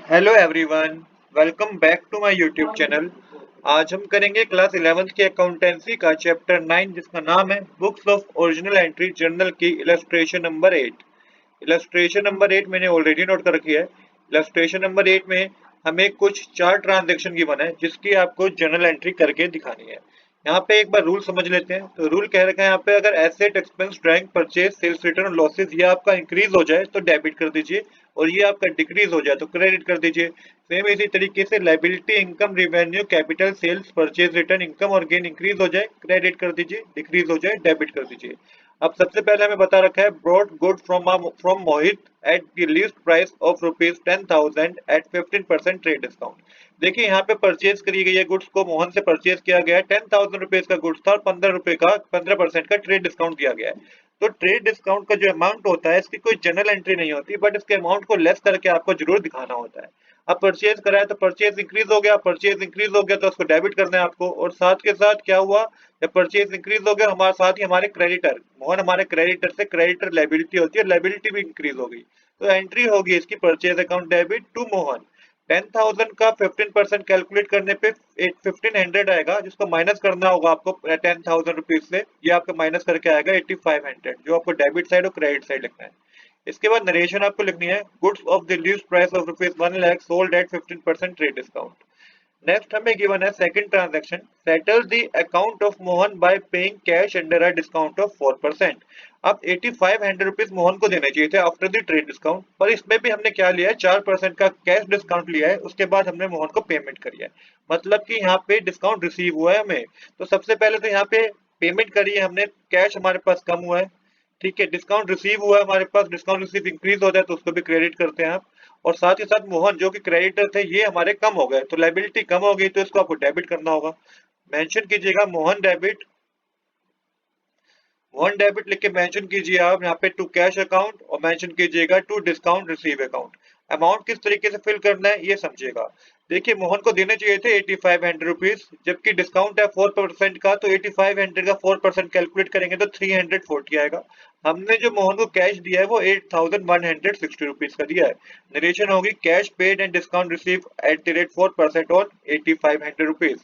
Hello everyone, welcome back to my YouTube channel. आज हम करेंगे क्लास 11th की अकाउंटेंसी का चैप्टर 9 जिसका नाम है books of original entry journal की इलस्ट्रेशन नंबर 8। इलस्ट्रेशन नंबर 8 मैंने ऑलरेडी नोट कर रखी है। इलस्ट्रेशन नंबर 8 में हमें कुछ चार ट्रांजैक्शन गिवन है जिसकी आपको जर्नल एंट्री करके दिखानी है। यहाँ पे एक बार रूल समझ लेते हैं। तो रूल कह रखा है यहाँ पे, अगर asset expense drawing purchase sales return और लॉसेज ये आपका इंक्रीज हो जाए तो डेबिट कर दीजिए, और ये आपका डिक्रीज हो जाए तो क्रेडिट कर दीजिए। सेम इसी तरीके से liability income revenue capital sales purchase return income और गेन इंक्रीज हो जाए क्रेडिट कर दीजिए, डिक्रीज हो जाए डेबिट कर दीजिए। अब सबसे पहले हमें बता रखा है bought good from Mohit at the least price of ₹10,000 at 15% trade discount. देखिए यहाँ पे परचेज करी गई है गुड्स को मोहन से परचेज किया गया है। ₹10,000 का गुड्स था और ₹15 का ट्रेड डिस्काउंट दिया गया है। तो ट्रेड डिस्काउंट का जो अमाउंट होता है इसकी कोई जनरल एंट्री नहीं होती, बट इसके अमाउंट को लेस करके आपको जरूर दिखाना होता है। अब परचेज करा है तो परचेज इंक्रीज हो गया तो उसको डेबिट करना है आपको। और साथ के साथ क्या हुआ, जब परचेज इंक्रीज हो गया हमारे साथ ही हमारे क्रेडिटर मोहन, हमारे क्रेडिटर से क्रेडिटर लाइबिलिटी होती है, लाइबिलिटी भी इंक्रीज हो गई। तो एंट्री होगी इसकी purchase account debit to Mohan. 10,000 का 15% कैलकुलेट करने पे 1500 आएगा, जिसको माइनस करना होगा आपको 10,000 रुपीज से। ये आपका माइनस करके आएगा 8500, जो आपको डेबिट साइड और क्रेडिट साइड लिखना है। इसके बाद नरेशन आपको लिखनी है, goods of the least price of ₹1 lakh sold at 15% trade discount. Next हमें गिवन है second transaction, settle the account of Mohan bye paying cash under a discount of 4%। अब 8500 रुपीज मोहन को देने चाहिए थे आफ्टर द ट्रेड डिस्काउंट, पर इसमें भी हमने क्या लिया है, 4% का कैश डिस्काउंट लिया है, उसके बाद हमने मोहन को पेमेंट करी है। मतलब कि यहाँ पे डिस्काउंट रिसीव हुआ है हमें। तो सबसे पहले तो यहाँ पे पेमेंट करी है हमने, कैश हमारे पास कम हुआ है। ठीक है, डिस्काउंट रिसीव हुआ है हमारे पास, डिस्काउंट रिसीव इंक्रीज हो जाए तो उसको भी क्रेडिट करते हैं आप। और साथ ही साथ मोहन जो कि क्रेडिटर थे ये हमारे कम हो गए, तो लाइबिलिटी कम हो गई तो इसको आपको डेबिट करना होगा। मेंशन कीजिएगा मोहन डेबिट लिख के मेंशन कीजिए आप यहाँ पे टू कैश अकाउंट, और मेंशन कीजिएगा to discount receive account. Amount किस तरीके से फिल करना है ये समझिएगा। देखिए मोहन को देने चाहिए थे 8500 रुपीज, जबकि डिस्काउंट है 4% का, तो 8500 का 4% कैलकुलेट करेंगे तो 340 आएगा। हमने जो मोहन को कैश दिया है वो 8160 रुपीज का दिया है। नरेशन होगी cash paid and discount receive at the rate 4% on 8500 rupees.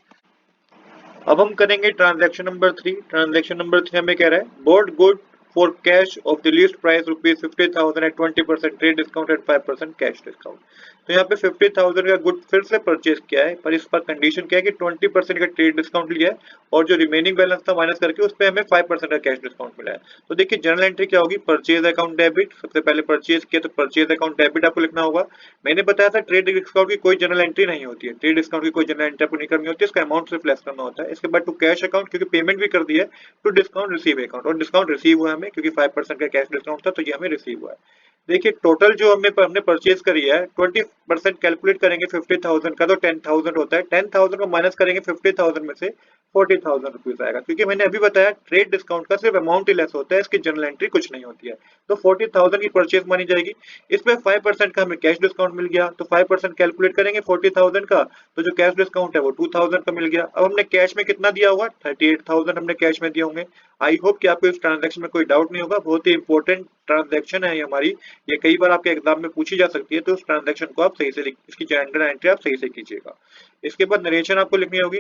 अब हम करेंगे ट्रांजैक्शन नंबर 3। ट्रांजैक्शन नंबर 3 हमें कह रहा है bought good for cash of the least price ₹50,000 at 20% trade discount at 5% cash discount. तो यहाँ पे 50,000 का गुड फिर से परचेज किया है, पर इस पर कंडीशन क्या है कि 20% का ट्रेड डिस्काउंट लिया है, और जो रिमेनिंग बैलेंस था माइनस करके उस पर हमें 5% का कैश डिस्काउंट मिला है। तो देखिए जनरल एंट्री क्या होगी, परचेज अकाउंट डेबिट। सबसे पहले परचेज किया तो परचेज अकाउंट डेबिट आपको लिखना होगा। मैंने बताया था ट्रेड डिस्काउंट की कोई जनरल एंट्री नहीं होती है, ट्रेड डिस्काउंट की कोई जनरल एंट्री आपको नहीं करनी होती है, इसका अमाउंट सिर्फ लेस करना होता है। इसके बाद टू कैश अकाउंट, क्योंकि पेमेंट भी कर दी है, टू डिस्काउंट रिसीव अकाउंट, और डिस्काउंट रिसीव हुआ हमें क्योंकि 5% का कैश डिस्काउंट था तो ये हमें रिसीव हुआ है। देखिए टोटल जो हमने परचेज करी है 20% कैलकुलेट करेंगे 50,000 का तो 10,000 होता है। 10,000 को माइनस करेंगे 50,000 में से 40,000 रुपीज आएगा, क्योंकि मैंने अभी बताया ट्रेड डिस्काउंट का सिर्फ अमाउंट ही लेस होता है, इसकी जनरल एंट्री कुछ नहीं होती है। तो 40,000 की परचेज मानी जाएगी। इसमें 5% का हमें कैश डिस्काउंट मिल गया, तो 5% कैलकुलेट करेंगे 40,000 का, तो जो कैश डिस्काउंट है वो 2,000 का मिल गया। अब हमने कैश में कितना दिया होगा, 38,000 हमने कैश में दिए होंगे। आई होप कि आपको इस ट्रांजेक्शन में कोई डाउट नहीं होगा, बहुत ही इंपॉर्टेंट ट्रांजेक्शन है ये हमारी, ये कई बार आपके एग्जाम में पूछी जा सकती है, तो उस ट्रांजेक्शन को आप सही से इसकी जनरल एंट्री आप सही से कीजिएगा। इसके बाद नरेशन आपको लिखनी होगी।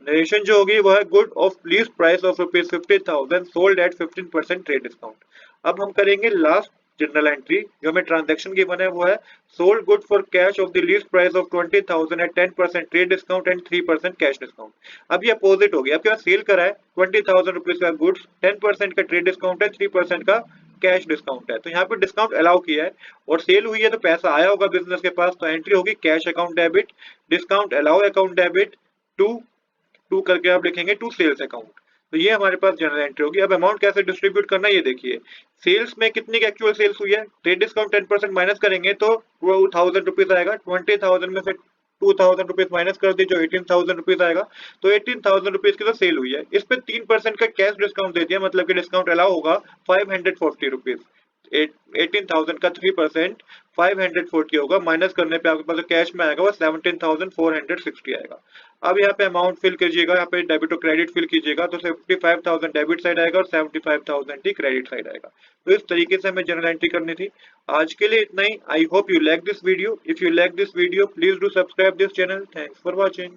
नरेशन जो होगी वह है good of least price of ₹50,000 sold at 15% trade discount. अब हम करेंगे लास्ट जनरल एंट्री, जो हमें ट्रांजैक्शन की बना है वो है sold good for cash of the least price of 20,000 at 10% trade discount and 3% cash discount. अब ये अपोजिट हो गया, आपके पास सेल करा है 20,000 रुपीज का गुड्स, 10% का ट्रेड डिस्काउंट है, 3% का कैश डिस्काउंट है, तो यहाँ पे डिस्काउंट अलाउ किया है और सेल हुई है तो पैसा आया होगा बिजनेस के पास, तो एंट्री होगी cash account debit, discount allow account debit to to करके आप लिखेंगे टू सेल्स अकाउंट। तो ये हमारे पास जनरल एंट्री होगी। अब अमाउंट कैसे डिस्ट्रीब्यूट करना है ये देखिए। सेल्स में कितनी की एक्चुअल सेल्स हुई है, ट्रेड डिस्काउंट 10% माइनस करेंगे तो 2,000 रुपीज आएगा। 20,000 में से 2,000 रुपीज माइनस कर दी जो 18,000 रुपीज आएगा, तो 18,000 रुपीज की तो सेल हुई है। इस पे 3% का कैश डिस्काउंट दे दिया, मतलब कि डिस्काउंट अलाउ होगा 540 रुपीज। 18,000 का 3% 540 होगा, माइनस करने पे आपके पास जो कैश में आएगा वो 17,460 आएगा। अब यहाँ पे अमाउंट फिल कीजिएगा, यहाँ पे डेबिट और क्रेडिट फिल कीजिएगा, तो 55,000 डेबिट साइड आएगा और 75,000 ही क्रेडिट साइड आएगा। तो इस तरीके से हमें जनरल एंट्री करनी थी। आज के लिए इतना ही। I hope you like this video. If you like this video, please do subscribe this channel. Thanks for watching.